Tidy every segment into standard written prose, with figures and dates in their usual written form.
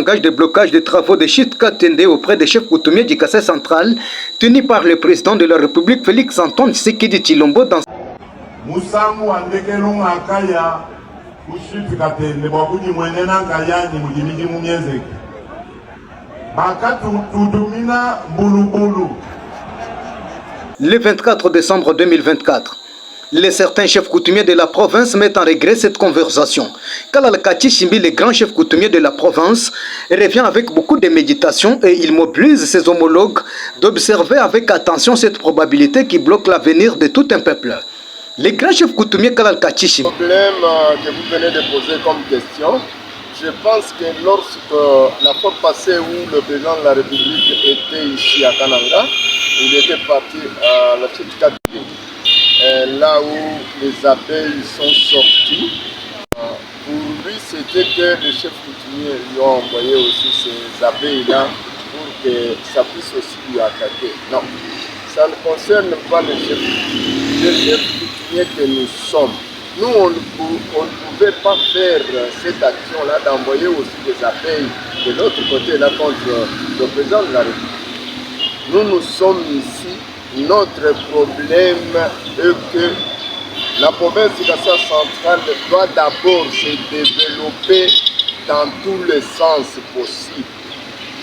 engage des blocages des travaux de Chit Katende auprès des chefs coutumiers du Kasaï central, tenus par le président de la République Félix Antoine Tshisekedi Tshilombo dans Musangu andekelunga akaya Chit Katende bwakuji mwenena kayani mujimiji mumieze bakatu tudumina bulubulu. Le 24 décembre 2024, les certains chefs coutumiers de la province mettent en regret cette conversation. Kalal Kati Shimbi, le grand chef coutumier de la province, revient avec beaucoup de méditation et il mobilise ses homologues d'observer avec attention cette probabilité qui bloque l'avenir de tout un peuple. Le grand chef coutumier Kalal Kati Shimbi. Le problème que vous venez de poser comme question, je pense que lorsque la fois passée où le président de la République était ici à Kananga, il était parti à la Chit Katende, là où les abeilles sont sorties. Pour lui, c'était que les chefs coutumiers lui ont envoyé aussi ces abeilles-là pour que ça puisse aussi lui attaquer. Non, ça ne concerne pas les chefs coutumiers. Les chefs coutumiers que nous sommes, nous, on ne pouvait pas faire cette action-là d'envoyer aussi des abeilles de l'autre côté là contre le président de la République. Nous sommes ici, notre problème est que la province du Kasaï central doit d'abord se développer dans tous les sens possibles.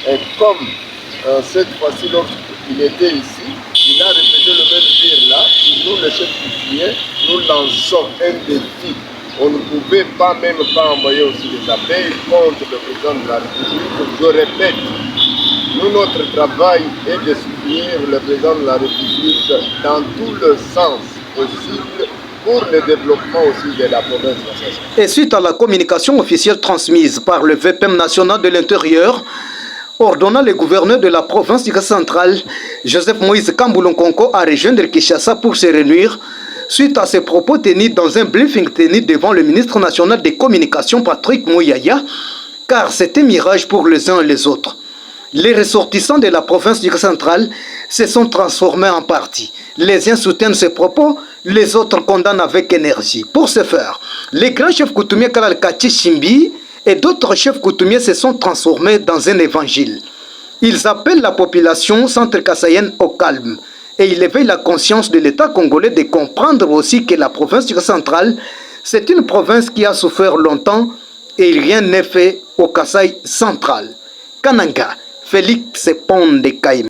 Et comme cette fois-ci, lorsqu'il était ici, il a répété le même dire là, nous les chefs coutumiers, nous lançons un défi. On ne pouvait même pas envoyer aussi des abeilles contre le président de la République. Je répète, nous, notre travail est de soutenir le président de la République dans tout le sens possible pour le développement aussi de la province. Et suite à la communication officielle transmise par le VPM national de l'Intérieur, ordonnant le gouverneur de la province du Kasaï central, Joseph Moïse Kamboulonkonko, à rejoindre Kinshasa pour se réunir, suite à ses propos tenus dans un briefing tenu devant le ministre national des Communications, Patrick Mouyaya, car c'était mirage pour les uns et les autres. Les ressortissants de la province du Kasaï central se sont transformés en partis. Les uns soutiennent ces propos, les autres condamnent avec énergie. Pour ce faire, les grands chefs coutumiers Kalal Kati Shimbi et d'autres chefs coutumiers se sont transformés dans un évangile. Ils appellent la population centre-kassaïenne au calme et ils éveillent la conscience de l'État congolais de comprendre aussi que la province du Kasaï central, c'est une province qui a souffert longtemps et rien n'est fait au Kasaï central. Kananga, Félix Ponde Kaïm.